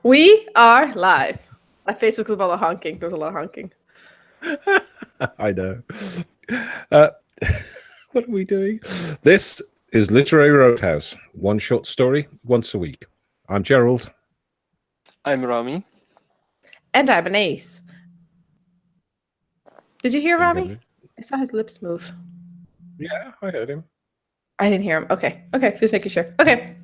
We are live. My face was a lot of honking. There was a lot of honking. I know. What are we doing? This is Literary Roadhouse. One short story, once a week. I'm Gerald. I'm Rami. And I'm an ace. Did you hear Rami? Him? I saw his lips move. Yeah, I heard him. I didn't hear him. Okay, just making sure. Okay.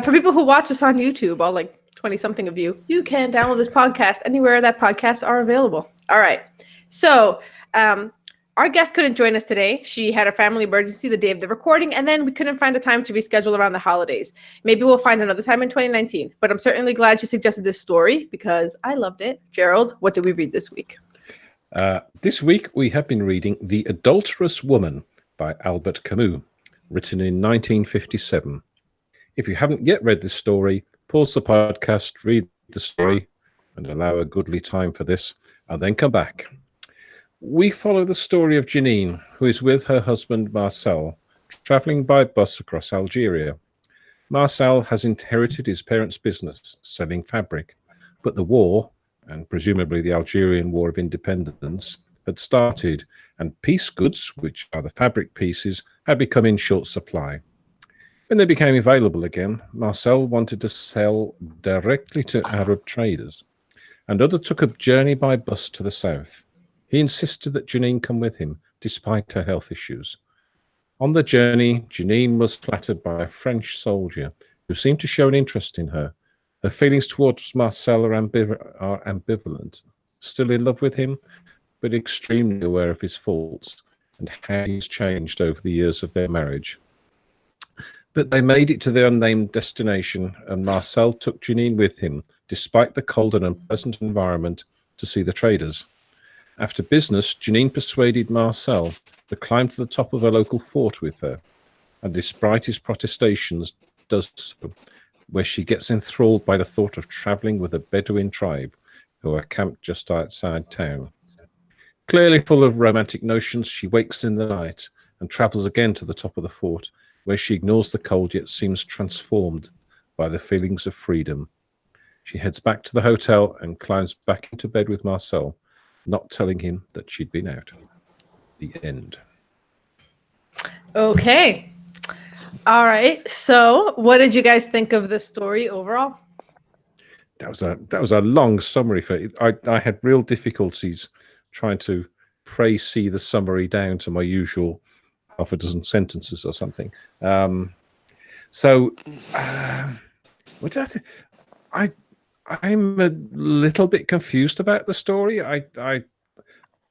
For people who watch us on YouTube, all like 20-something of you, you can download this podcast anywhere that podcasts are available. All right. So our guest couldn't join us today. She had a family emergency the day of the recording, and then we couldn't find a time to reschedule around the holidays. Maybe we'll find another time in 2019, but I'm certainly glad she suggested this story because I loved it. Gerald, what did we read this week? This week we have been reading The Adulterous Woman by Albert Camus, written in 1957. If you haven't yet read this story, pause the podcast, read the story, and allow a goodly time for this, and then come back. We follow the story of Janine, who is with her husband Marcel, traveling by bus across Algeria. Marcel has inherited his parents' business, selling fabric, but the war, and presumably the Algerian War of Independence, had started, and piece goods, which are the fabric pieces, had become in short supply. When they became available again, Marcel wanted to sell directly to Arab traders, and others took a journey by bus to the south. He insisted that Janine come with him, despite her health issues. On the journey, Janine was flattered by a French soldier who seemed to show an interest in her. Her feelings towards Marcel are ambivalent, still in love with him, but extremely aware of his faults and how he's changed over the years of their marriage. But they made it to their unnamed destination, and Marcel took Janine with him, despite the cold and unpleasant environment, to see the traders. After business, Janine persuaded Marcel to climb to the top of a local fort with her, and despite his protestations, does so, where she gets enthralled by the thought of traveling with a Bedouin tribe who are camped just outside town. Clearly full of romantic notions, she wakes in the night and travels again to the top of the fort, where she ignores the cold yet seems transformed by the feelings of freedom. She heads back to the hotel and climbs back into bed with Marcel, not telling him that she'd been out. The end. Okay. All right. So what did you guys think of the story overall? That was a long summary for it. I had real difficulties trying to see the summary down to my usual half a dozen sentences or something. What did I think? I'm a little bit confused about the story. I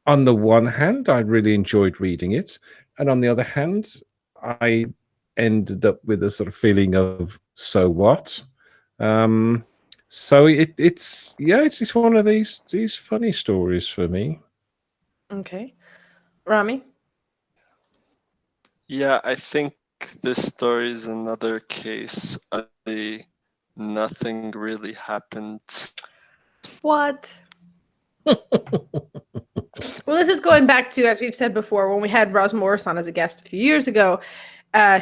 on the one hand, I really enjoyed reading it, and on the other hand, I ended up with a sort of feeling of so what. So it's one of these funny stories for me. Okay. Rami? Yeah, I think this story is another case of nothing really happened. What? Well, this is going back to, as we've said before, when we had Roz Morris on as a guest a few years ago,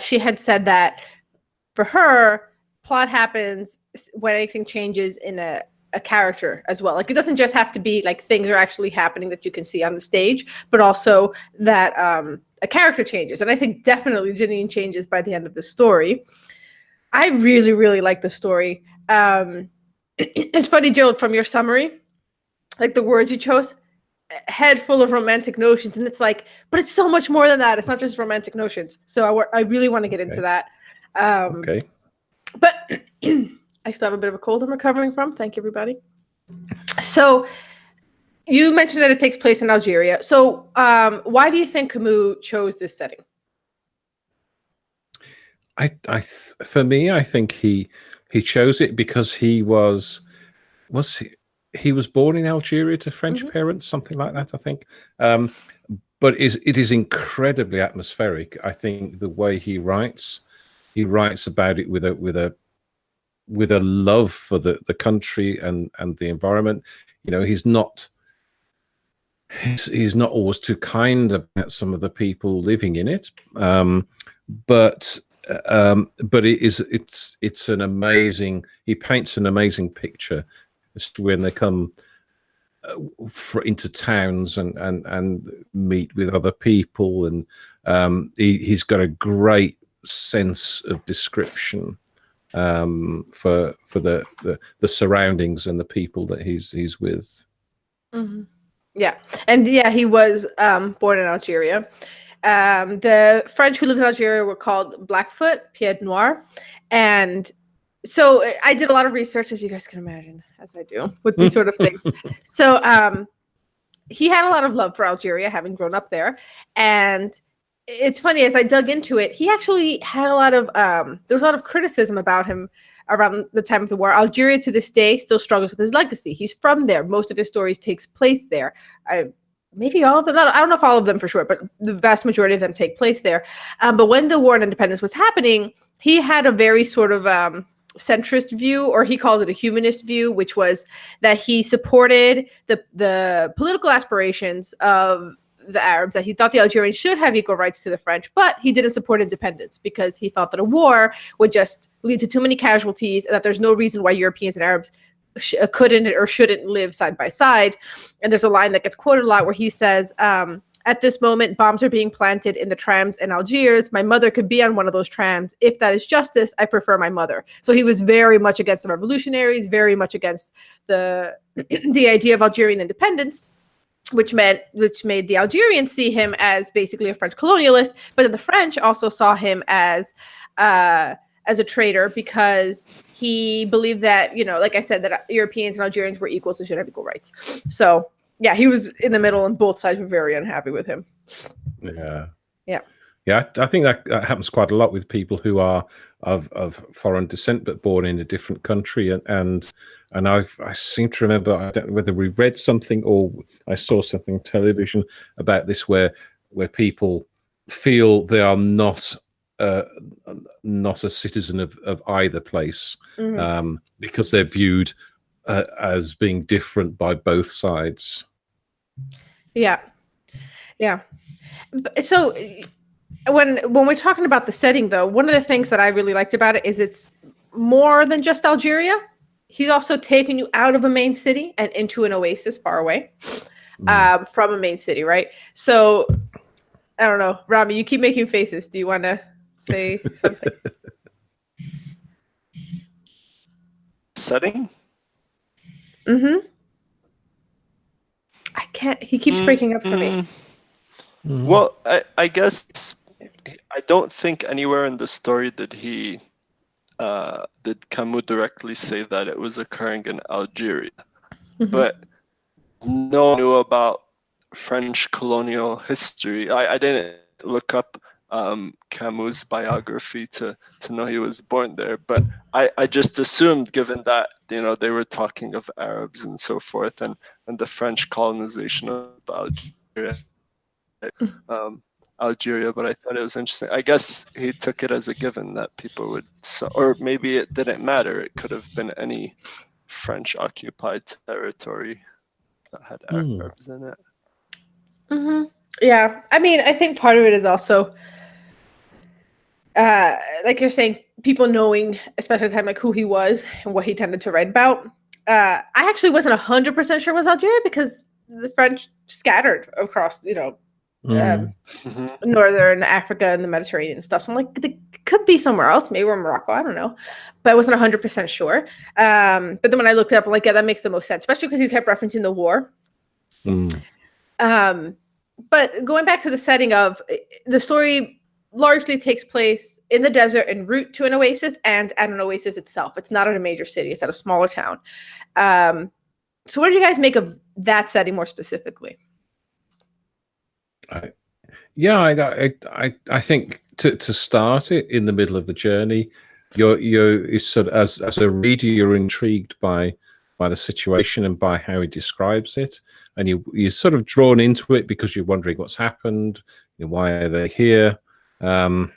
she had said that for her, plot happens when anything changes in a character as well. Like, it doesn't just have to be like things are actually happening that you can see on the stage, but also that a character changes. And I think definitely Janine changes by the end of the story. I really, really like the story. It's funny, Gerald, from your summary, like the words you chose, head full of romantic notions, and it's like, but it's so much more than that. It's not just romantic notions. So I really want to get into that. Okay. But I still have a bit of a cold I'm recovering from. Thank you, everybody. So you mentioned that it takes place in Algeria. So why do you think Camus chose this setting? For me, I think he chose it because he was born in Algeria to French parents, something like that, I think. But it is incredibly atmospheric. I think the way he writes about it with a love for the country and the environment. You know, he's not always too kind about some of the people living in it, but but it's an amazing. He paints an amazing picture as to when they come into towns and meet with other people, and he's got a great sense of description for the surroundings and the people that he's with. Mm-hmm. Yeah, and yeah, he was born in Algeria. The French who lived in Algeria were called Blackfoot, Pied Noir, and so I did a lot of research, as you guys can imagine, as I do with these sort of things. So he had a lot of love for Algeria, having grown up there, and it's funny, as I dug into it, he actually had a lot of there was a lot of criticism about him around the time of the war. Algeria to this day still struggles with his legacy. He's from there. Most of his stories takes place there. Maybe all of them. I don't know if all of them for sure, but the vast majority of them take place there. But when the War on Independence was happening, he had a very sort of centrist view, or he called it a humanist view, which was that he supported the political aspirations of the Arabs, that he thought the Algerians should have equal rights to the French, but he didn't support independence because he thought that a war would just lead to too many casualties, and that there's no reason why Europeans and Arabs couldn't or shouldn't live side by side. And there's a line that gets quoted a lot where he says, at this moment, bombs are being planted in the trams in Algiers. My mother could be on one of those trams. If that is justice, I prefer my mother. So he was very much against the revolutionaries, very much against the idea of Algerian independence, which made the Algerians see him as basically a French colonialist, but then the French also saw him as a traitor because he believed that, like I said, that Europeans and Algerians were equals and should have equal rights. So yeah, he was in the middle, and both sides were very unhappy with him. Yeah. I think that happens quite a lot with people who are of foreign descent but born in a different country, and I seem to remember, I don't know whether we read something or I saw something on television about this, where people feel they are not a citizen of either place, because they're viewed as being different by both sides. Yeah. So when we're talking about the setting, though, one of the things that I really liked about it is it's more than just Algeria. He's also taken you out of a main city and into an oasis far away from a main city, right? So I don't know, Rami, you keep making faces. Do you want to say something? Setting? I can't. He keeps breaking up for me. Well, I guess I don't think anywhere in the story did Camus directly say that it was occurring in Algeria, but no one knew about French colonial history. I didn't look up Camus' biography to know he was born there, but I just assumed, given that they were talking of Arabs and so forth, and the French colonization of Algeria, but I thought it was interesting. I guess he took it as a given that people would, or maybe it didn't matter. It could have been any French occupied territory that had Arabs in it. Yeah, I mean, I think part of it is also, like you're saying, people knowing, especially at the time, like who he was and what he tended to write about. I actually wasn't 100% sure it was Algeria because the French scattered across, northern Africa and the Mediterranean and stuff. So I'm like, they could be somewhere else, maybe we're Morocco, I don't know, but I wasn't 100% sure. But then when I looked it up, I'm like, yeah, that makes the most sense, especially because you kept referencing the war. But going back to the setting of the story, largely takes place in the desert en route to an oasis and at an oasis itself. It's not at a major city; it's at a smaller town. So, what did you guys make of that setting more specifically? I think to start it in the middle of the journey, you're sort of, as a reader, you're intrigued by the situation and by how he describes it, and you're sort of drawn into it because you're wondering what's happened, why are they here, and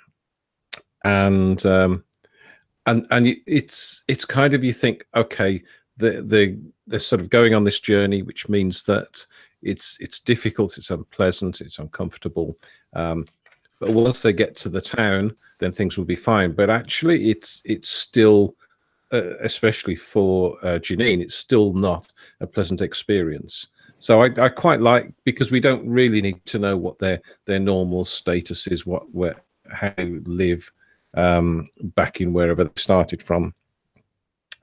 it's kind of, you think, okay, they're sort of going on this journey, which means that it's difficult, it's unpleasant, it's uncomfortable, but once they get to the town, then things will be fine. But actually, it's still, especially for Janine, it's still not a pleasant experience. So I quite like, because we don't really need to know what their normal status is, how they live back in wherever they started from.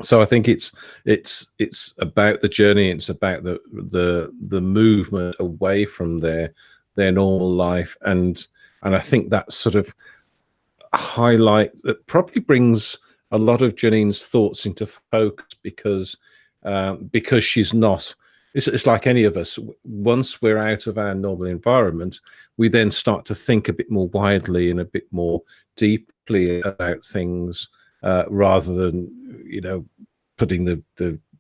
So I think it's about the journey. It's about the movement away from their normal life, and I think that sort of highlight that probably brings a lot of Janine's thoughts into focus, because she's not. It's like any of us. Once we're out of our normal environment, we then start to think a bit more widely and a bit more deeply about things, rather than, putting the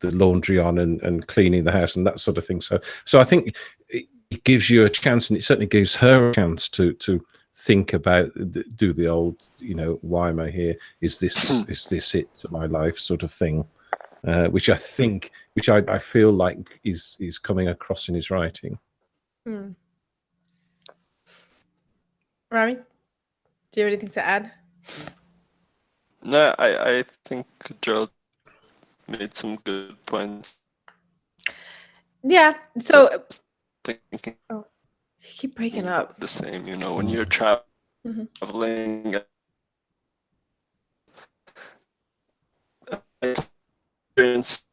laundry on and cleaning the house and that sort of thing. So I think it gives you a chance, and it certainly gives her a chance to think about, do the old, why am I here? Is this it to my life sort of thing? Which I feel like is coming across in his writing. Rami, do you have anything to add? No, I think Gerald made some good points. Yeah. So Thinking you keep breaking up. the same, when you're traveling, experiencing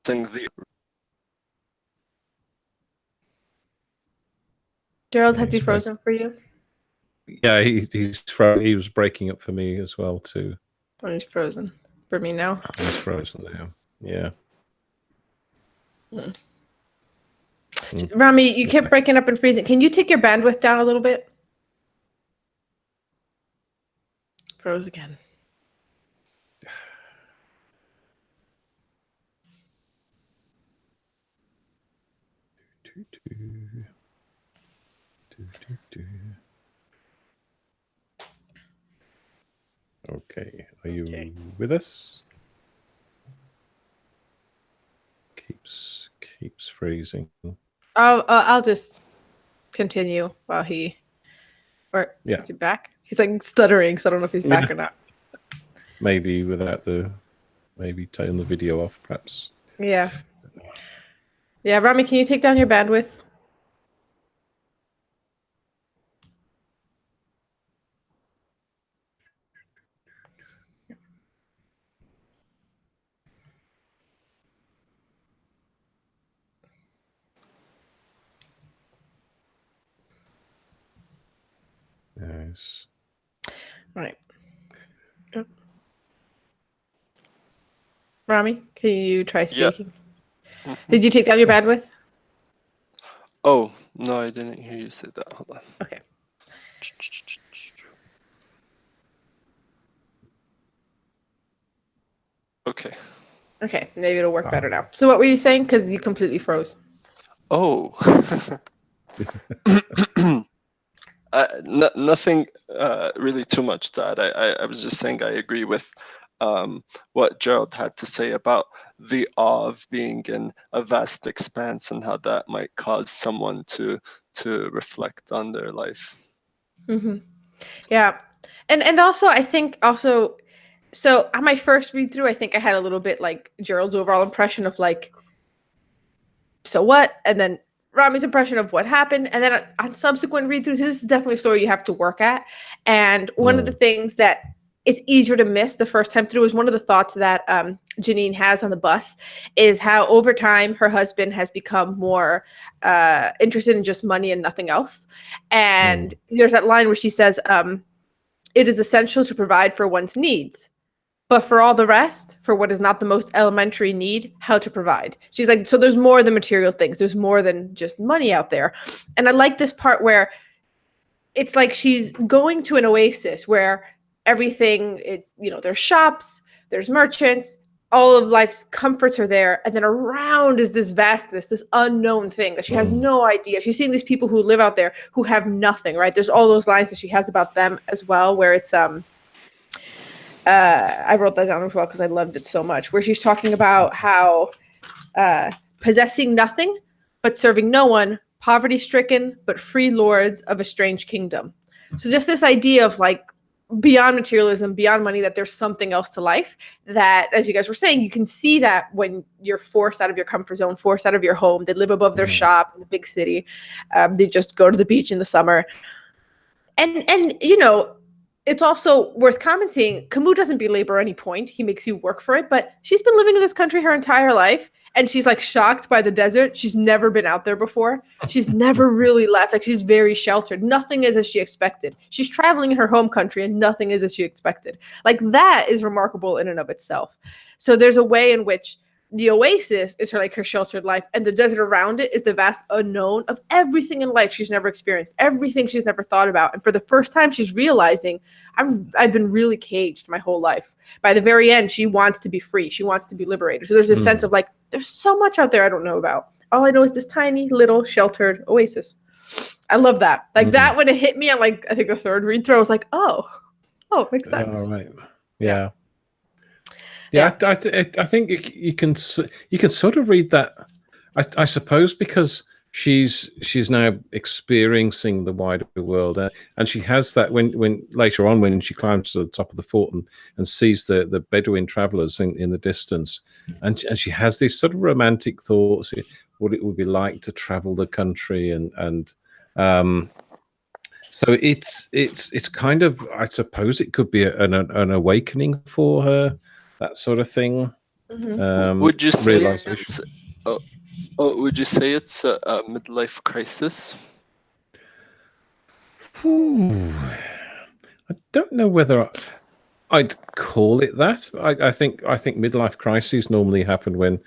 the. Gerald, has he frozen for you? Yeah, he was breaking up for me as well too. Oh, he's frozen for me now. He's frozen now. Yeah. Rami, you kept breaking up and freezing. Can you take your bandwidth down a little bit? Froze again. Okay, are you with us? Keeps freezing. I'll just continue while is he back? He's like stuttering, so I don't know if he's back or not. Maybe turn the video off, perhaps. Yeah. Yeah, Rami, can you take down your bandwidth? Yes. All right. Rami, can you try speaking? Yeah. Did you take down your bandwidth? Oh, no, I didn't hear you say that. Hold on. Okay. Okay, maybe it'll work better now. So what were you saying? Because you completely froze. Oh. Nothing really too much to add. I was just saying I agree with what Gerald had to say about the awe of being in a vast expanse and how that might cause someone to reflect on their life. Mm-hmm. Yeah. And also, I think also, so on my first read through, I think I had a little bit like Gerald's overall impression of like, so what? And then Rami's impression of what happened. And then on subsequent read throughs, this is definitely a story you have to work at. And one of the things that it's easier to miss the first time through is one of the thoughts that Janine has on the bus is how over time her husband has become more interested in just money and nothing else. And there's that line where she says, it is essential to provide for one's needs, but for all the rest, for what is not the most elementary need, how to provide. She's like, so there's more than material things. There's more than just money out there. And I like this part where it's like she's going to an oasis where everything, there's shops, there's merchants, all of life's comforts are there. And then around is this vastness, this unknown thing that she has no idea. She's seeing these people who live out there who have nothing, right? There's all those lines that she has about them as well, where it's, I wrote that down as well because I loved it so much, where she's talking about how possessing nothing but serving no one, poverty-stricken but free lords of a strange kingdom. So just this idea of like beyond materialism, beyond money, that there's something else to life, that, as you guys were saying, you can see that when you're forced out of your comfort zone, forced out of your home. They live above their shop in the big city. They just go to the beach in the summer. And you know, it's also worth commenting, Camus doesn't belabor any point. He makes you work for it, but she's been living in this country her entire life, and she's like shocked by the desert. She's never been out there before. She's never really left. Like, she's very sheltered. Nothing is as she expected. She's traveling in her home country and nothing is as she expected. Like, that is remarkable in and of itself. So there's a way in which the oasis is her sheltered life, and the desert around it is the vast unknown of everything in life she's never experienced, everything she's never thought about. And for the first time, she's realizing, I've been really caged my whole life. By the very end, she wants to be free. She wants to be liberated. So there's this sense of like, there's so much out there I don't know about. All I know is this tiny little sheltered oasis. I love that. Like that, when it hit me on like, I think the third read through, I was like, oh, it makes sense. All right. Yeah. Yeah, I think you can sort of read that. I suppose because she's now experiencing the wider world, and she has that when later on when she climbs to the top of the fort and sees the Bedouin travelers in the distance, and she has these sort of romantic thoughts, what it would be like to travel the country, and so it's kind of, I suppose it could be an awakening for her. That sort of thing. Would you say it's would you say it's a midlife crisis? I don't know whether I'd call it that. I think midlife crises normally happen when,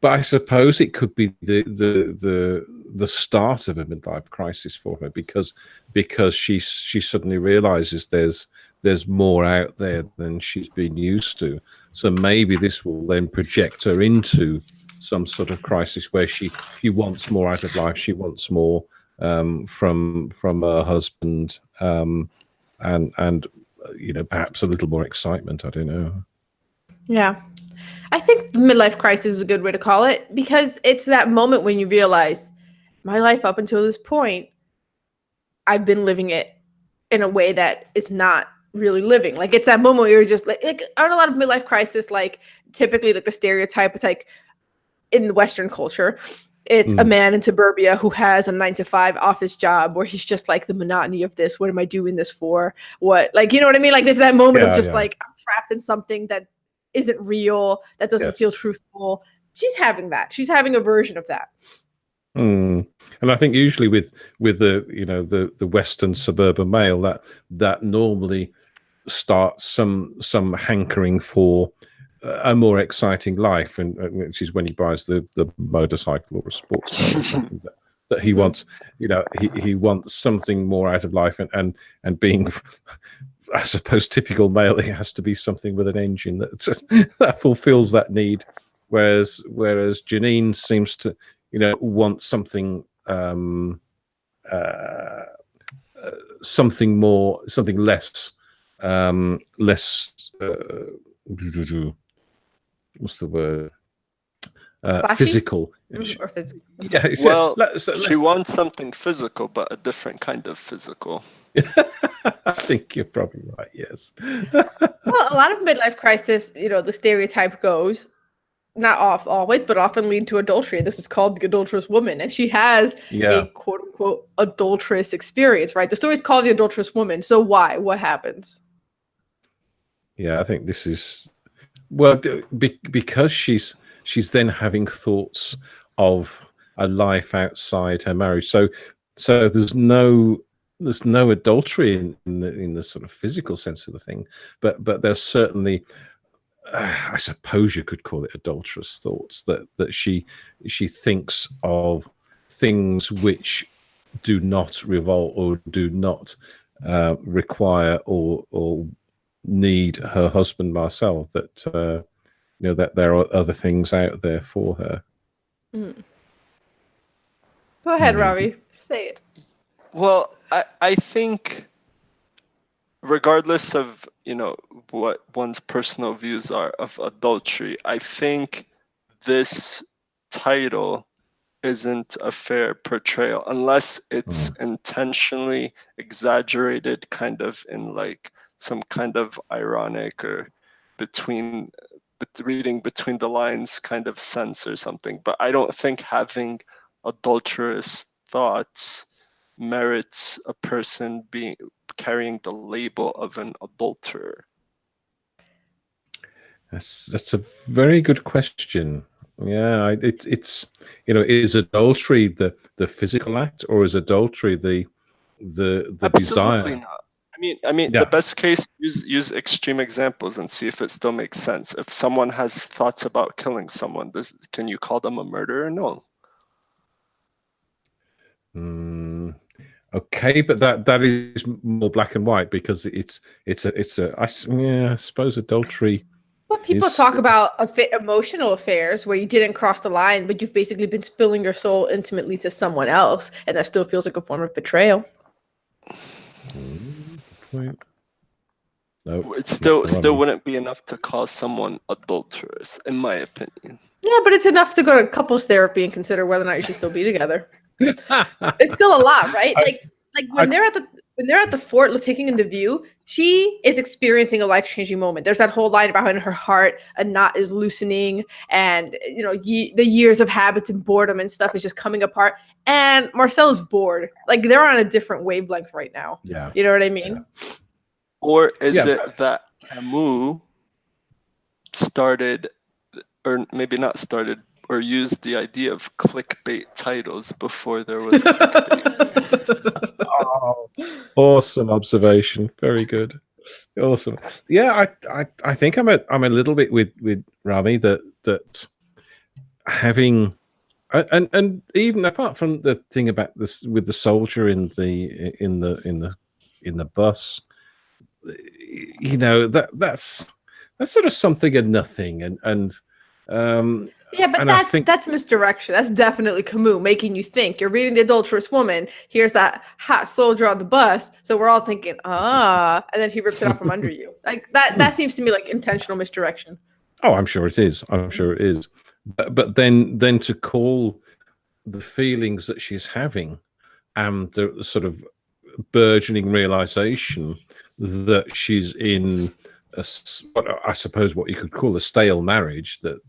but I suppose it could be the start of a midlife crisis for her because she suddenly realizes there's more out there than she's been used to. So maybe this will then project her into some sort of crisis where she wants more out of life. She wants more from her husband, and perhaps a little more excitement. I don't know. Yeah. I think the midlife crisis is a good way to call it, because it's that moment when you realize, my life up until this point, I've been living it in a way that is not really living. Like, it's that moment where you're just like aren't a lot of midlife crisis like typically like the stereotype? It's like in the Western culture, it's a man in suburbia who has a 9-to-5 office job where he's just like, the monotony of this, what am I doing this for? What, like, you know what I mean? Like, there's that moment of just like, I'm trapped in something that isn't real, that doesn't feel truthful. She's having that. She's having a version of that. And I think usually with the the Western suburban male, that normally starts some hankering for a more exciting life, and which is when he buys the motorcycle or a sports car or something that he wants. He wants something more out of life, and being, I suppose, typical male, it has to be something with an engine that fulfills that need. Whereas Janine seems to want something something less what's the word, physical. Yeah, well, she wants something physical, but a different kind of physical. I think you're probably right. Yes. Well, a lot of midlife crisis, the stereotype goes, not always, but often lead to adultery. This is called the adulterous woman, and she has a quote unquote adulterous experience, right? The story is called the adulterous woman. So why? What happens? Yeah, I think this is because she's then having thoughts of a life outside her marriage. So there's no adultery in the sort of physical sense of the thing, but there's certainly, I suppose you could call it adulterous thoughts, that she thinks of things which do not revolve or do not require or need her husband Marcel, that that there are other things out there for her. Go ahead, Ravi. Say it. Well, I think regardless of what one's personal views are of adultery, I think this title isn't a fair portrayal unless it's intentionally exaggerated, kind of in like some kind of ironic or reading between the lines kind of sense or something. But I don't think having adulterous thoughts merits a person carrying the label of an adulterer. That's a very good question. Yeah, it's is adultery the physical act, or is adultery the Absolutely desire? not. I mean, Yeah. the best case, use extreme examples and see if it still makes sense. If someone has thoughts about killing someone, can you call them a murderer? No. Okay, but that is more black and white, because I suppose adultery. But people talk about emotional affairs where you didn't cross the line, but you've basically been spilling your soul intimately to someone else, and that still feels like a form of betrayal. Good point. No, It still wouldn't be enough to call someone adulterous, in my opinion. Yeah, but it's enough to go to couples therapy and consider whether or not you should still be together. It's still a lot, right? Like when they're at the fort taking in the view, she is experiencing a life-changing moment. There's that whole line about how in her heart a knot is loosening, and the years of habits and boredom and stuff is just coming apart. And Marcel is bored. Like they're on a different wavelength right now. Yeah. You know what I mean? Yeah. Or is it that Camus started, or maybe not started, or used the idea of clickbait titles before there was clickbait? Oh, awesome observation. Very good. Awesome. Yeah, I think I'm a little bit with Rami that having and even apart from the thing about this with the soldier in the bus, that's sort of something and nothing, and yeah, but and that's misdirection. That's definitely Camus making you think. You're reading The Adulterous Woman. Here's that hot soldier on the bus, so we're all thinking, and then he rips it out from under you. Like that seems to me like intentional misdirection. Oh, I'm sure it is. I'm sure it is. But then to call the feelings that she's having and the sort of burgeoning realization that she's in what I suppose what you could call a stale marriage, that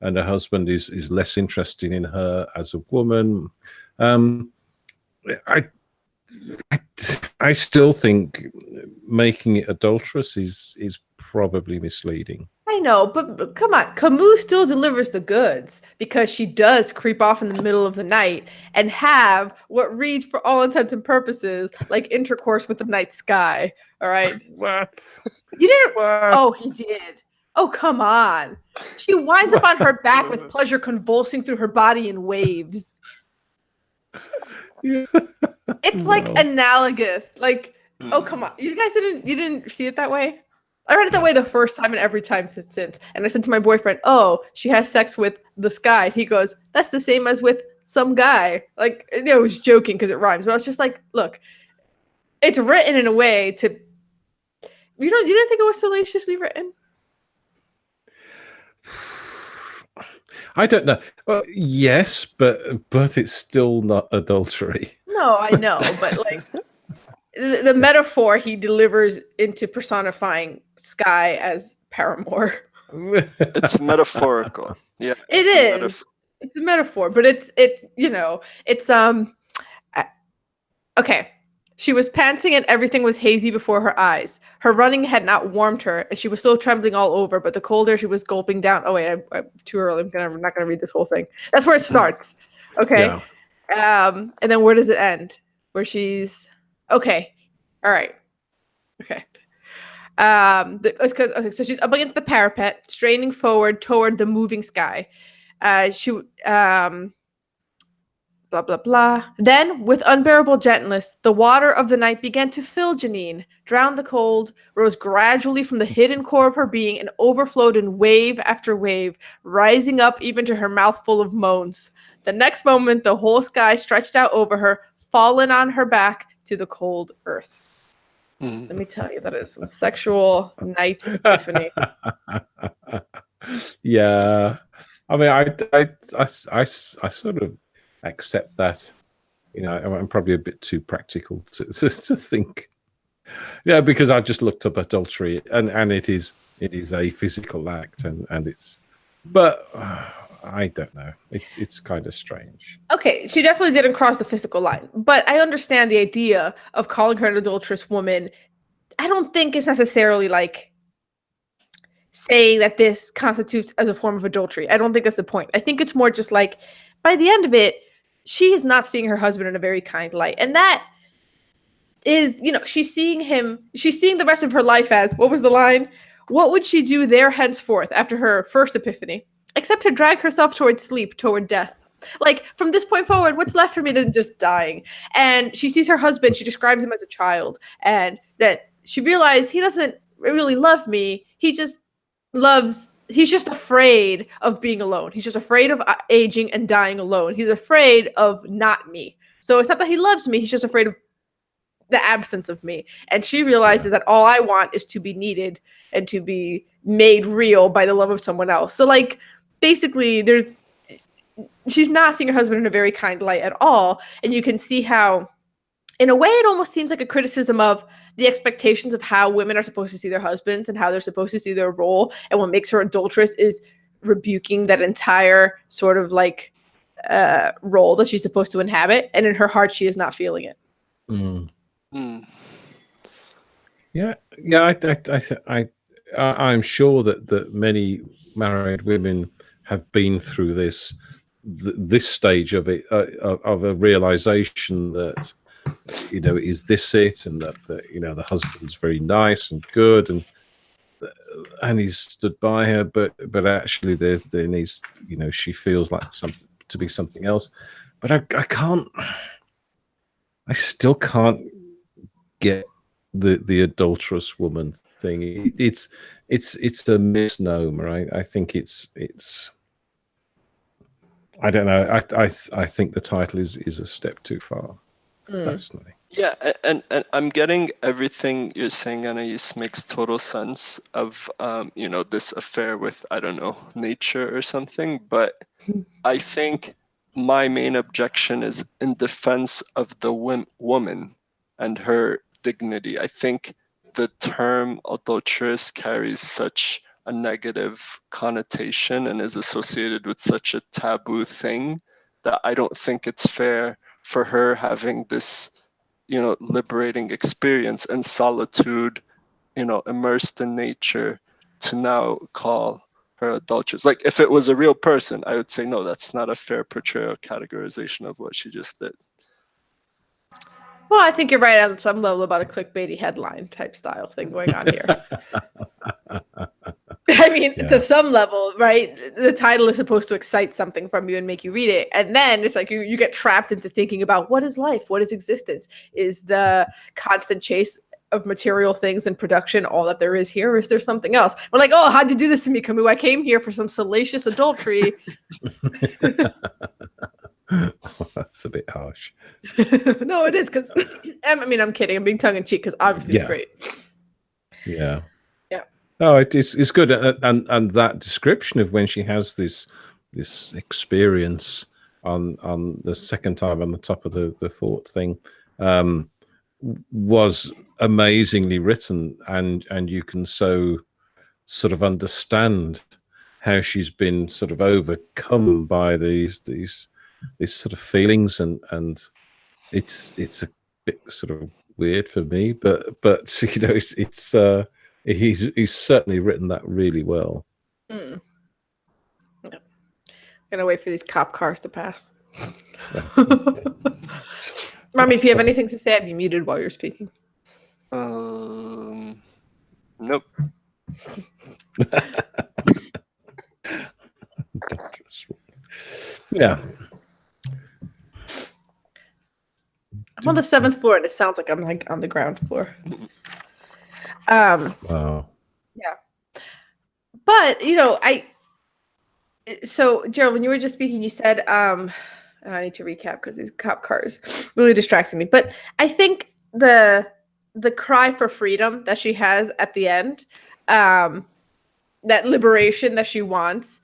and her husband is less interested in her as a woman. I still think making it adulterous is probably misleading. I know, but come on, Camus still delivers the goods because she does creep off in the middle of the night and have what reads, for all intents and purposes, like intercourse with the night sky. All right. What? You didn't. What? Oh, he did. Oh, come on. She winds up on her back with pleasure convulsing through her body in waves. It's like analogous. Like, oh, come on. You guys didn't see it that way? I read it that way the first time and every time since. And I said to my boyfriend, oh, she has sex with the sky. And he goes, that's the same as with some guy. Like, I was joking because it rhymes. But I was just like, look, it's written in a way to... You didn't think it was salaciously written? I don't know. Well, yes, but it's still not adultery. No, I know. But like... The metaphor he delivers into personifying Sky as Paramore. It's metaphorical. Yeah. It is. It's a metaphor, but it's okay. She was panting and everything was hazy before her eyes. Her running had not warmed her, and she was still trembling all over, but the cold air she was gulping down. Oh wait, I'm too early. I'm not gonna read this whole thing. That's where it starts. Okay. Yeah. And then where does it end? Where she's okay. All right. Okay. So she's up against the parapet, straining forward toward the moving sky. Blah, blah, blah. Then, with unbearable gentleness, the water of the night began to fill Janine, drown the cold, rose gradually from the hidden core of her being, and overflowed in wave after wave, rising up even to her mouth full of moans. The next moment, the whole sky stretched out over her, fallen on her back to the cold earth. Let me tell you, that is some sexual night epiphany. Yeah. I mean, I sort of accept that. I'm probably a bit too practical to think. Yeah, because I just looked up adultery, and it is a physical act, and it's, but I don't know. It's kind of strange. Okay, she definitely didn't cross the physical line, but I understand the idea of calling her an adulterous woman. I don't think it's necessarily like saying that this constitutes as a form of adultery. I don't think that's the point. I think it's more just like, by the end of it, she is not seeing her husband in a very kind light. And that is, she's seeing the rest of her life as, what was the line? What would she do there henceforth after her first epiphany? Except to drag herself toward sleep, toward death. Like, from this point forward, what's left for me than just dying? And she sees her husband, she describes him as a child, and that she realized he doesn't really love me. He's just afraid of being alone. He's just afraid of aging and dying alone. He's afraid of not me. So it's not that he loves me, he's just afraid of the absence of me. And she realizes that all I want is to be needed and to be made real by the love of someone else. So like, basically she's not seeing her husband in a very kind light at all. And you can see how, in a way, it almost seems like a criticism of the expectations of how women are supposed to see their husbands and how they're supposed to see their role. And what makes her adulteress is rebuking that entire sort of like role that she's supposed to inhabit. And in her heart, she is not feeling it. Mm. Yeah. I'm sure that many married women have been through this stage of it, of a realization that is this it, and that the husband's very nice and good, and he's stood by her, but actually there needs, she feels like something to be something else. But I still can't get the adulterous woman thing. It's a misnomer. I think it's I don't know. I think the title is a step too far, personally. Yeah, and I'm getting everything you're saying, Anais, makes total sense of this affair with, I don't know, nature or something. But I think my main objection is in defense of the woman and her dignity. I think the term adulteress carries such a negative connotation and is associated with such a taboo thing that I don't think it's fair for her having this liberating experience and solitude, immersed in nature, to now call her adulteress. Like, if it was a real person, I would say, no, that's not a fair portrayal categorization of what she just did. Well, I think you're right on some level about a clickbaity headline type style thing going on here. I mean, to some level, right? The title is supposed to excite something from you and make you read it. And then it's like you get trapped into thinking about, what is life? What is existence? Is the constant chase of material things and production all that there is here? Or is there something else? We're like, oh, how'd you do this to me, Camus? I came here for some salacious adultery. That's a bit harsh. No, it is, because I'm kidding. I'm being tongue in cheek, because obviously it's great. Yeah. Yeah. Oh, it's good, and that description of when she has this experience on the second time on the top of the fort thing was amazingly written, and you can so sort of understand how she's been sort of overcome by these sort of feelings, and it's a bit sort of weird for me, but he's certainly written that really well. Yeah. Gonna wait for these cop cars to pass. Rami, if you have anything to say, I'd be muted while you're speaking. Nope. Yeah. I'm on the 7th floor, and it sounds like I'm like on the ground floor. Wow. Yeah. But so Gerald, when you were just speaking, you said, and I need to recap because these cop cars really distracted me. But I think the cry for freedom that she has at the end, that liberation that she wants,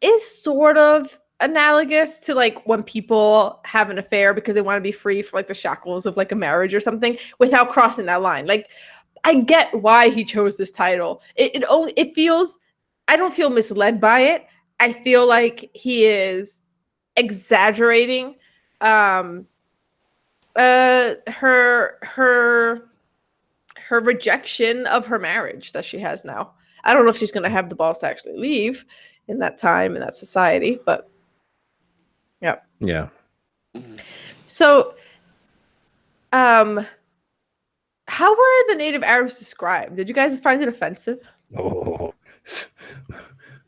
is sort of analogous to like when people have an affair because they want to be free from like the shackles of like a marriage or something without crossing that line. Like I get why he chose this title. It feels, I don't feel misled by it. I feel like he is exaggerating her rejection of her marriage that she has now. I don't know if she's going to have the balls to actually leave in that time in that society, but yeah. Yeah. So, how were the native Arabs described? Did you guys find it offensive? Oh,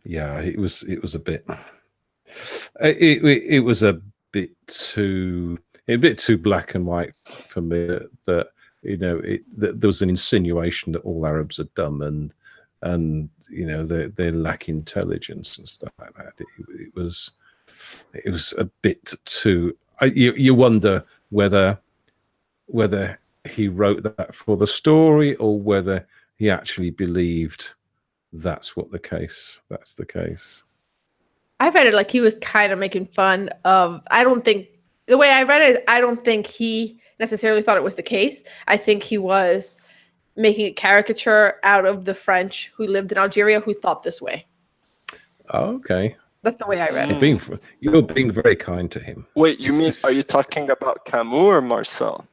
yeah. It was a bit. It was a bit too black and white for me. That that there was an insinuation that all Arabs are dumb and they lack intelligence and stuff like that. It was a bit too. You wonder whether he wrote that for the story or whether he actually believed that's the case. I read it like he was kind of making fun of. I don't think the way I read it, I don't think he necessarily thought it was the case. I think he was making a caricature out of the French who lived in Algeria who thought this way. Oh, okay. That's the way I read it. You're being very kind to him. Wait, you mean, are you talking about Camus or Marcel?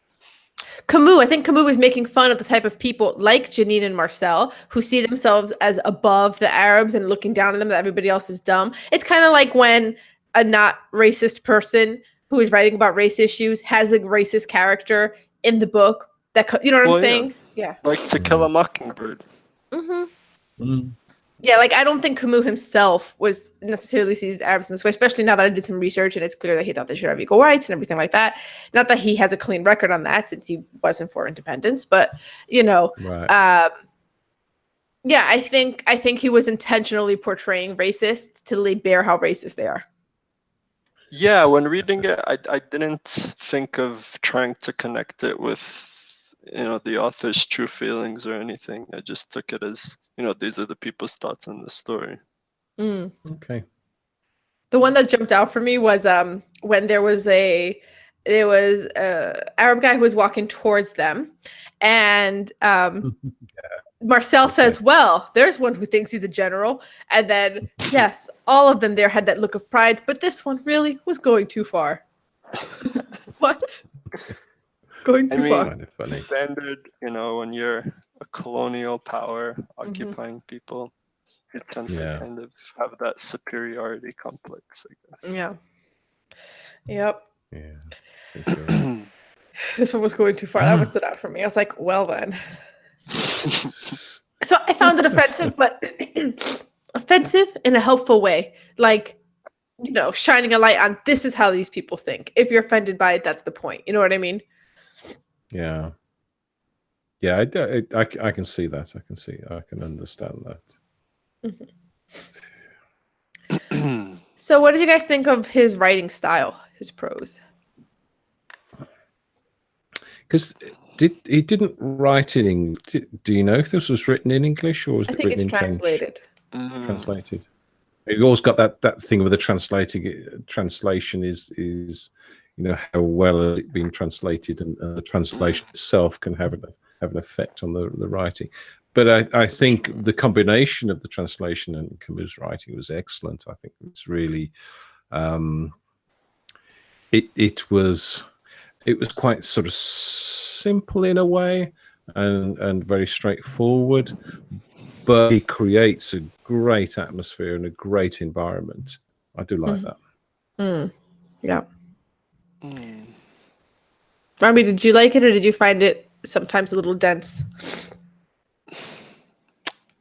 Camus, I think Camus was making fun of the type of people like Janine and Marcel who see themselves as above the Arabs and looking down on them that everybody else is dumb. It's kind of like when a not racist person who is writing about race issues has a racist character in the book that, you know what I'm saying? Yeah. Like To Kill a Mockingbird. Mm-hmm. Mm. Yeah, like I don't think Camus himself was necessarily sees Arabs in this way, especially now that I did some research and it's clear that he thought they should have equal rights and everything like that. Not that he has a clean record on that since he wasn't for independence, but Right. yeah, I think he was intentionally portraying racists to lay bare how racist they are. Yeah, when reading it, I didn't think of trying to connect it with the author's true feelings or anything. I just took it as these are the people's thoughts on the story. Mm. Okay. The one that jumped out for me was when there was a Arab guy who was walking towards them, and Marcel says, "Well, there's one who thinks he's a general," and then yes, all of them there had that look of pride, but this one really was going too far. What? Going too far. Kind of funny. Standard, when you're a colonial power occupying people, you tend to kind of have that superiority complex, I guess. Yeah. Yep. Yeah. This one was going too far. That one stood out for me. I was like, well then. So I found it offensive, but offensive in a helpful way. Like, shining a light on this is how these people think. If you're offended by it, that's the point. You know what I mean? Yeah. Yeah, I can see that. I can understand that. Mm-hmm. So what did you guys think of his writing style, his prose? Because he didn't write in English. Do you know if this was written in English or was it written in translated? Translated. You always got that thing with the translation is how well has it been translated, and the translation itself can have an effect on the writing. But I think the combination of the translation and Camus' writing was excellent. I think it's really it was quite sort of simple in a way and very straightforward, but he creates a great atmosphere and a great environment. I do like that. Yeah. Robbie, did you like it or did you find it sometimes a little dense?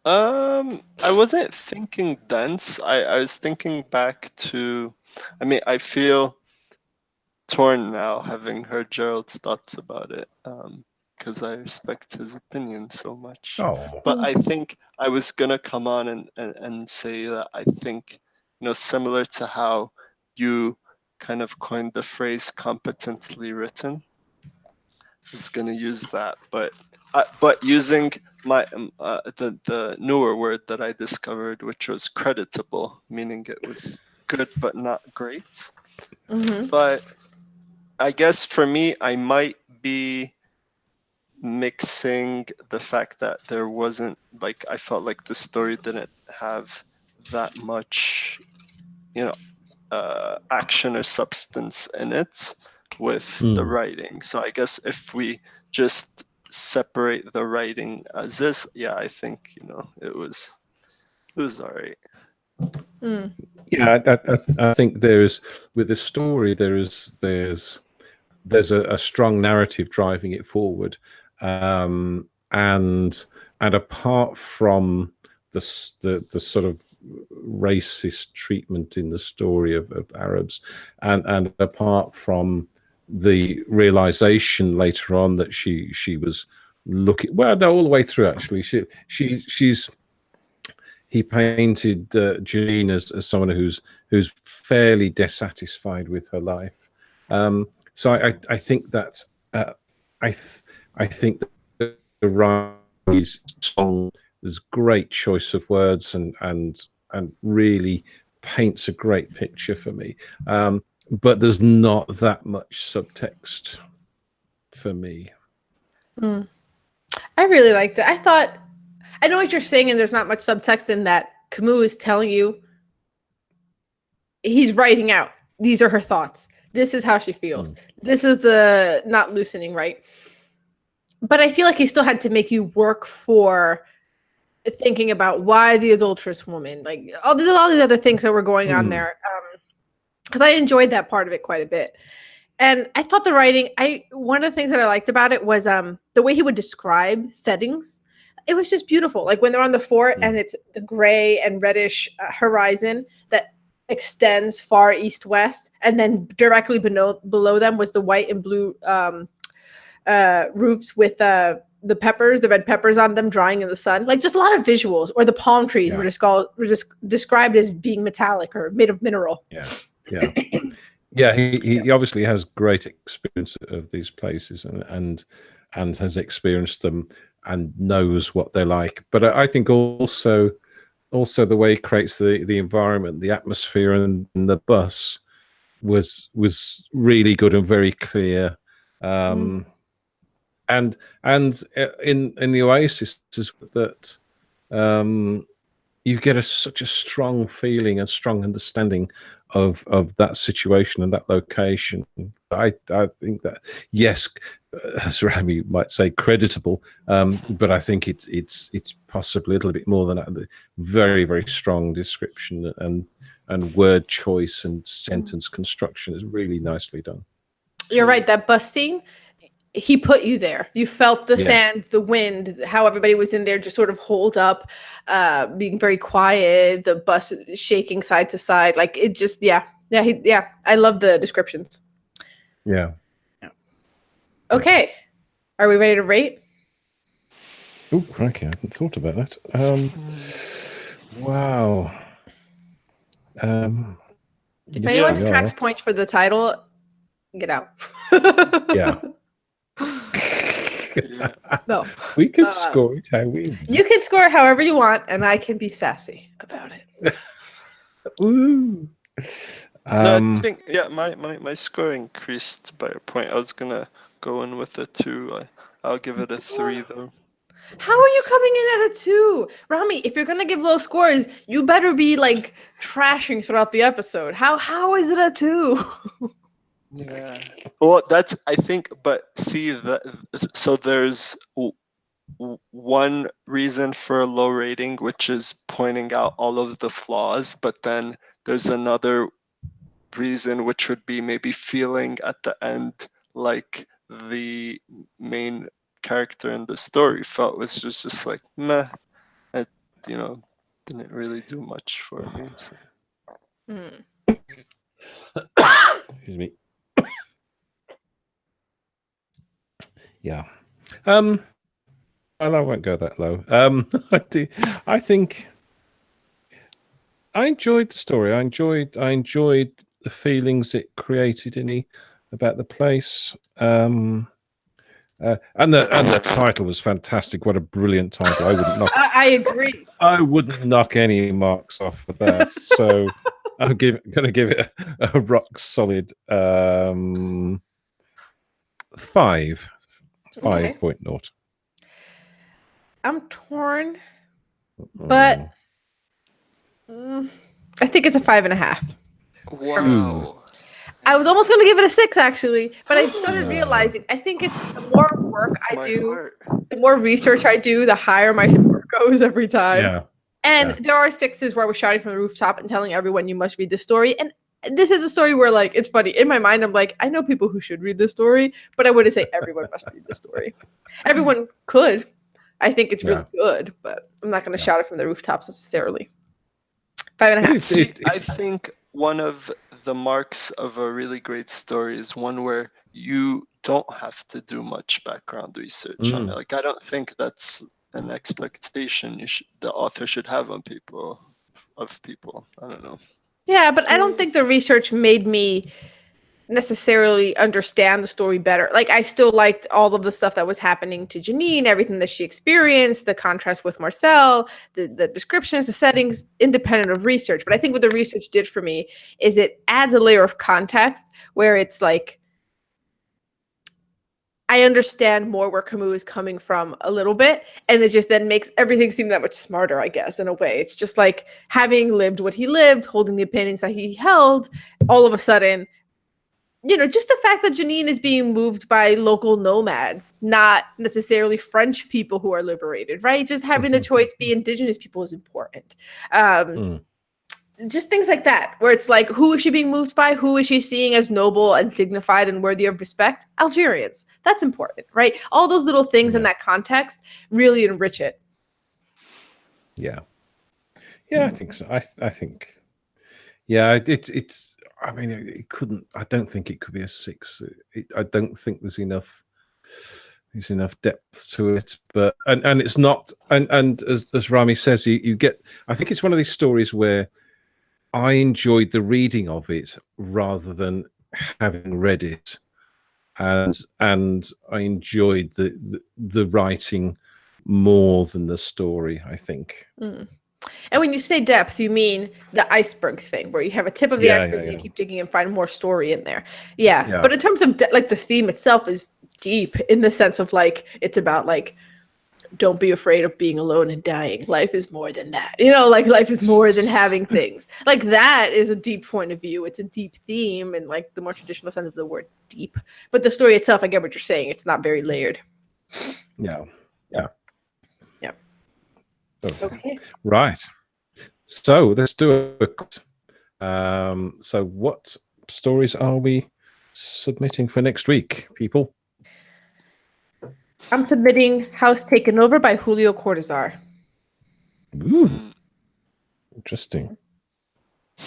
I wasn't thinking dense. I was thinking back to, I feel torn now having heard Gerald's thoughts about it, because I respect his opinion so much. Oh. But I think I was gonna come on and say that I think, similar to how you kind of coined the phrase competently written, I was gonna use that, but using my the newer word that I discovered, which was creditable, meaning it was good but not great. Mm-hmm. But I guess for me, I might be mixing the fact that there wasn't, like, I felt like the story didn't have that much, action or substance in it with the writing. So I guess if we just separate the writing as is, yeah, I think, it was all right. Mm. Yeah, I think there's with the story there's a strong narrative driving it forward, and apart from the sort of racist treatment in the story of Arabs, and apart from the realization later on that she was looking, well, no, all the way through actually, she's he painted Jean as someone who's fairly dissatisfied with her life. So I think that I think that the writing is strong. There's great choice of words and really paints a great picture for me. But there's not that much subtext for me. Mm. I really liked it. I know what you're saying, and there's not much subtext in that. Camus is telling you he's writing out. These are her thoughts. This is how she feels. This is the not loosening, right? But I feel like he still had to make you work for thinking about why the adulterous woman, like all these other things that were going on there. Because I enjoyed that part of it quite a bit. And I thought the writing, one of the things that I liked about it was the way he would describe settings. It was just beautiful. Like when they're on the fort and it's the gray and reddish horizon that extends far east-west, and then directly below them was the white and blue roofs with the red peppers on them drying in the sun. Like just a lot of visuals. Or the palm trees were just described as being metallic or made of mineral. Yeah, he obviously has great experience of these places and has experienced them and knows what they're like. But I think also the way he creates the environment, the atmosphere, and the bus was really good and very clear. And in the Oasis is that you get such a strong feeling and strong understanding of that situation and that location. I think that, yes, as Rami might say, creditable, but I think it's possibly a little bit more than that. The very, very strong description and word choice and sentence construction is really nicely done. You're right. That bus scene, he put you there. You felt the sand, the wind, how everybody was in there just sort of holed up, being very quiet, the bus shaking side to side. Like it just, I love the descriptions. Yeah. Okay. Are we ready to rate? Oh, crikey, I hadn't thought about that. Wow. If anyone tracks points for the title, get out. Yeah. No. We can score it how we... You can score however you want, and I can be sassy about it. Ooh. No, I think, my score increased by a point. I was going to go in with a 2. I'll give it a 3, though. How are you coming in at a 2? Rami, if you're going to give low scores, you better be, like, trashing throughout the episode. How is it a 2? Yeah. Well, that's, I think, but see, so there's one reason for a low rating, which is pointing out all of the flaws, but then there's another reason, which would be maybe feeling at the end like the main character in the story felt was just like meh. It didn't really do much for me. So. Excuse me. Yeah. Well, I won't go that low. I think I enjoyed the story. I enjoyed the feelings it created in me about the place. And the title was fantastic. What a brilliant title! I wouldn't knock. I agree. I wouldn't knock any marks off for that. So I'm gonna give it a rock solid 5. Okay. 5.0. I'm torn, but I think it's a 5.5. Wow. I was almost going to give it a 6, actually, but I started realizing I think it's the more work I My do, heart. the more research I do, the higher my score goes every time. Yeah. And Yeah. there are 6s where we're shouting from the rooftop and telling everyone you must read the story. And this is a story where, like, it's funny. In my mind, I'm like, I know people who should read the story, but I wouldn't say everyone must read the story. Everyone could. I think it's really good, but I'm not going to shout it from the rooftops necessarily. 5.5. I think one of the marks of a really great story is one where you don't have to do much background research on it. Like, I don't think that's an expectation the author should have on people. I don't know. Yeah, but I don't think the research made me necessarily understand the story better. Like, I still liked all of the stuff that was happening to Janine, everything that she experienced, the contrast with Marcel, the descriptions, the settings, independent of research. But I think what the research did for me is it adds a layer of context where it's like, I understand more where Camus is coming from a little bit, and it just then makes everything seem that much smarter, I guess, in a way. It's just like having lived what he lived, holding the opinions that he held, all of a sudden, you know, just the fact that Janine is being moved by local nomads, not necessarily French people who are liberated, right? Just having the choice be indigenous people is important. Just things like that, where it's like, who is she being moved by? Who is she seeing as noble and dignified and worthy of respect? Algerians. That's important, right? All those little things in that context really enrich it. Yeah, I think so. I think, yeah, it's. I mean, it couldn't. I don't think it could be a 6. I don't think there's enough. There's enough depth to it, but and it's not. And as Rami says, you get. I think it's one of these stories where I enjoyed the reading of it rather than having read it, and I enjoyed the writing more than the story, I think. And when you say depth, you mean the iceberg thing, where you have a tip of the iceberg and you keep digging and find more story in there. Yeah. But in terms of like the theme itself is deep in the sense of like, it's about like, don't be afraid of being alone and dying. Life is more than that. You know, like life is more than having things. Like that is a deep point of view. It's a deep theme in like the more traditional sense of the word deep. But the story itself, I get what you're saying. It's not very layered. Yeah. Okay. Right. So let's do so what stories are we submitting for next week, people? I'm submitting House Taken Over by Julio Cortázar. Ooh, interesting.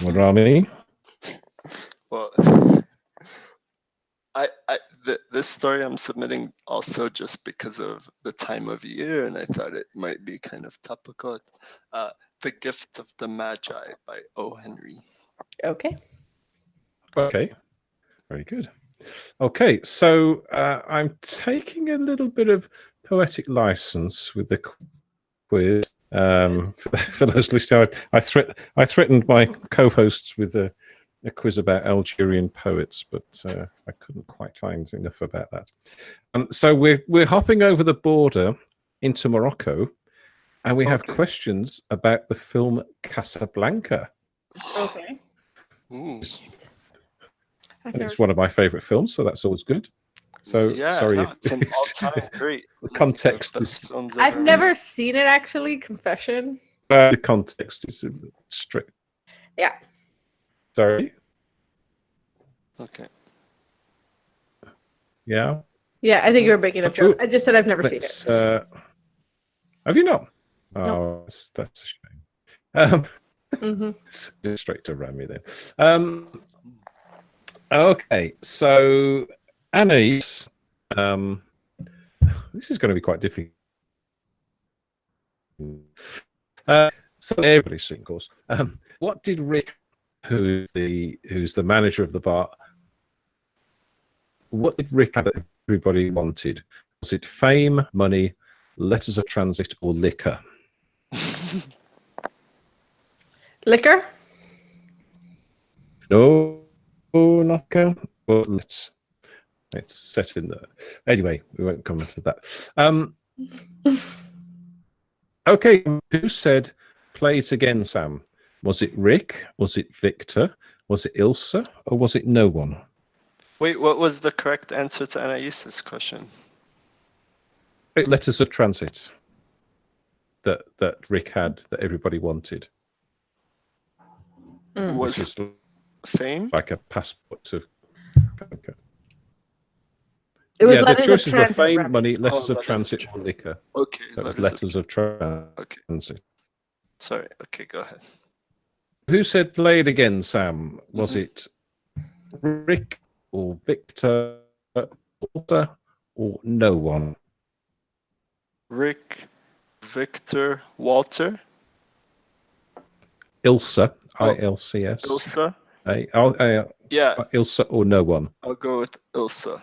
Rami? Well, this story I'm submitting also just because of the time of year, and I thought it might be kind of topical. The Gift of the Magi by O. Henry. Okay. Okay. Very good. Okay, so I'm taking a little bit of poetic license with the quiz. For those listening, I threatened my co-hosts with a quiz about Algerian poets, but I couldn't quite find enough about that. So we're hopping over the border into Morocco, and we have questions about the film Casablanca. Okay. Ooh. And it's one of my favorite films, so that's always good. So sorry if it's an all-time great. The context is. I've never seen it actually. Confession. The context is strict. Yeah. Sorry. Okay. Yeah. Yeah, I think you're breaking up, Joe. I just said I've never seen it. Have you not? Oh, No. that's a shame. Straight to Rami then. Okay, so Anais, this is going to be quite difficult. So everybody's seen, of course. What did Rick, who's the manager of the bar, what did Rick have that everybody wanted? Was it fame, money, letters of transit, or liquor? Liquor? No, not go. Well, it's set in the. Anyway, we won't comment to that. Okay, who said play it again, Sam? Was it Rick? Was it Victor? Was it Ilsa? Or was it no one? Wait, what was the correct answer to Anaïs's question? Letters of transit that Rick had that everybody wanted. Which Was was fame? like a passport to. Okay. It was Yeah, the letters of choices were transit. fame, Remy. money, letters of letters of transit, or liquor. Okay, That was letters of Okay, transit. sorry. Okay, go ahead. Who said play it again, Sam? Was Mhm. it Rick or Victor or no one? Rick, Victor, Walter, Ilsa, Oh, ILCS. Ilsa. Yeah. Yeah, Ilsa or no one? I'll go with Ilsa.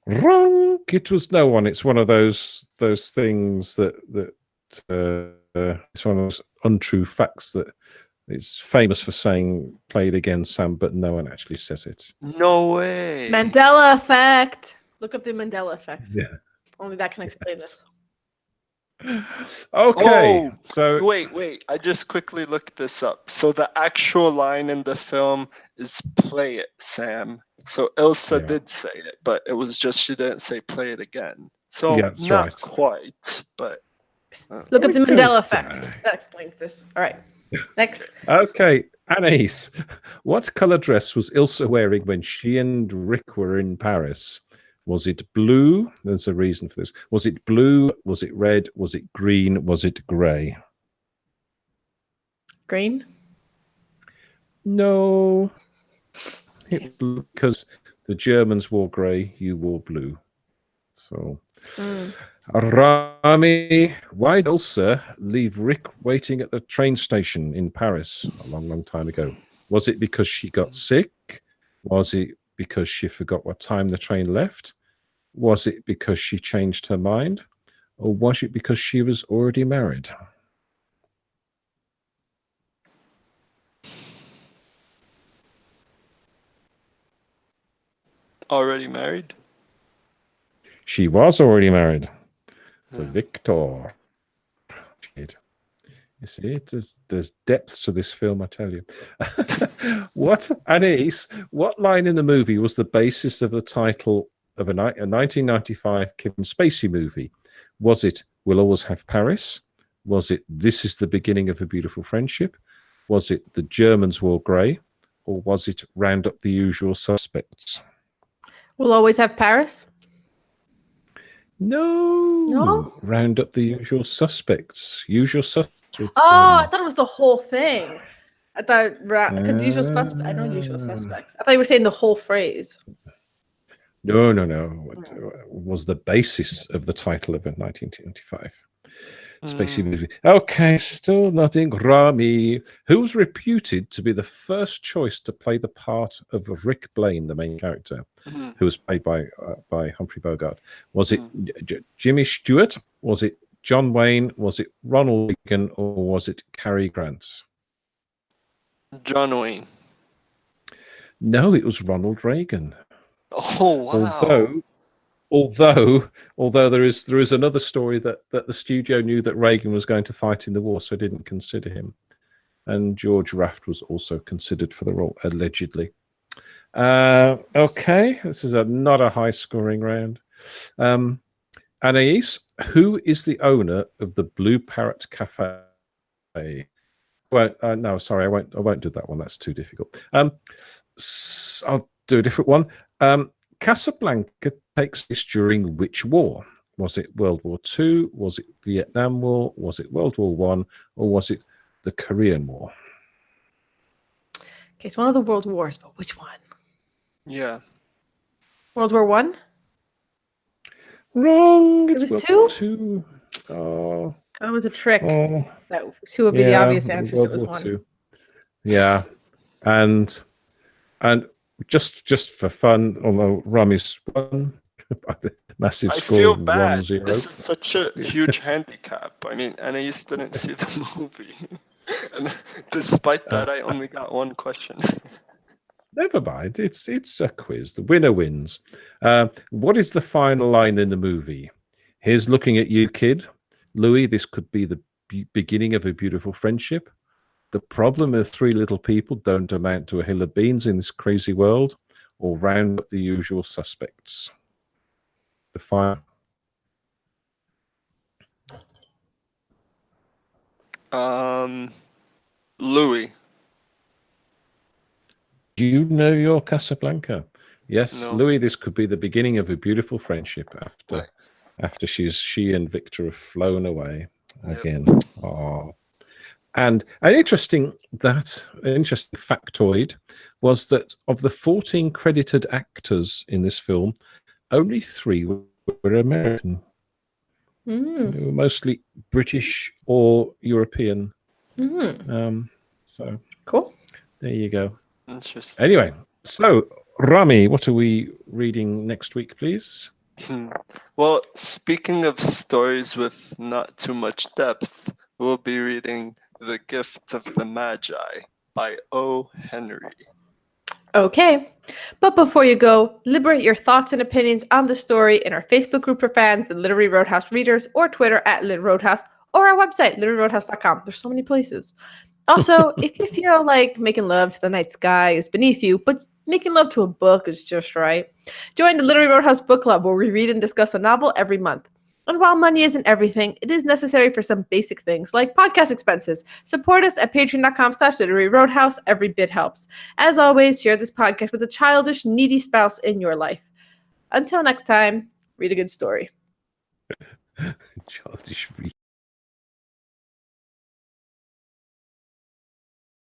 Wrong. It was no one. It's one of those things that it's one of those untrue facts that it's famous for saying "play it again, Sam," but no one actually says it. No way. Mandela effect. Look up the Mandela effect. Yeah. Only that can explain this. Okay. Oh, So wait. I just quickly looked this up. So the actual line in the film is "Play it, Sam." So Ilsa Yeah. did say it, but it was just she didn't say "play it again." So Yeah, that's not right. quite, but Look up the Okay. Mandela effect. That explains this. All right. Next. Okay, Anais, what color dress was Ilsa wearing when she and Rick were in Paris? Was it blue? There's a reason for this. Was it blue? Was it red? Was it green? Was it grey? Green. No. Because the Germans wore grey, you wore blue. So, Rami, why did Ilsa leave Rick waiting at the train station in Paris a long, long time ago? Was it because she got sick? Was it because she forgot what time the train left? Was it because she changed her mind? Or was it because she was already married? already married. She was already married to Victor. You see, there's depths to this film, I tell you. What, Anais, what line in the movie was the basis of the title of a 1995 Kevin Spacey movie? Was it We'll Always Have Paris? Was it This Is the Beginning of a Beautiful Friendship? Was it The Germans Wore Grey? Or was it Round Up the Usual Suspects? We'll always have Paris. No. Round Up the Usual Suspects. Usual Suspects. Oh, I thought it was the whole thing. I thought because usual suspects. I know usual suspects. I thought you were saying the whole phrase. No. It was the basis of the title of a 1925 Spacey movie. Okay, still nothing. Rami, who's reputed to be the first choice to play the part of Rick Blaine, the main character, who was played by Humphrey Bogart. Was it Jimmy Stewart? Was it John Wayne? Was it Ronald Reagan? Or was it Cary Grant? John Wayne. No, it was Ronald Reagan. Oh wow. Although there is another story that the studio knew that Reagan was going to fight in the war, so didn't consider him. And George Raft was also considered for the role, allegedly. Okay, this is not a high-scoring round. Anais, who is the owner of the Blue Parrot Cafe? Well, no, sorry, I won't do that one. That's too difficult. I'll do a different one. Casablanca takes place during which war? Was it World War II? Was it Vietnam War? Was it World War I? Or was it the Korean War? Okay, it's one of the world wars, but which one? Yeah. World War One. Wrong. It was World two? War II. Oh, That was a trick. oh, That two would be the obvious answers. World It was War one. II. Yeah, and just for fun, although Rami's won by the massive I score feel of bad. 1-0. This is such a huge handicap. I mean, Anais didn't see the movie. And despite that, I only got one question. Never mind. It's a quiz. The winner wins. What is the final line in the movie? Here's looking at you, kid. Louis, this could be the beginning of a beautiful friendship. The problem of three little people don't amount to a hill of beans in this crazy world, or round up the usual suspects. The final. Louis. Do you know your Casablanca? Yes, No. Louis, this could be the beginning of a beautiful friendship Nice. after she and Victor have flown away again. Yep. Oh. And an interesting factoid was that of the 14 credited actors in this film, only 3 were American. They were mostly British or European. So Cool. there you go. Interesting. Anyway, so Rami, what are we reading next week, please? Well, speaking of stories with not too much depth, we'll be reading The Gift of the Magi by O. Henry. Okay. But before you go, liberate your thoughts and opinions on the story in our Facebook group for fans, the Literary Roadhouse Readers, or Twitter at Lit Roadhouse, or our website, literaryroadhouse.com. There's so many places. Also, if you feel like making love to the night sky is beneath you, but making love to a book is just right, join the Literary Roadhouse Book Club, where we read and discuss a novel every month. And while money isn't everything, it is necessary for some basic things like podcast expenses. Support us at patreon.com/literary roadhouse. Every bit helps. As always, share this podcast with a childish, needy spouse in your life. Until next time, read a good story. Childish.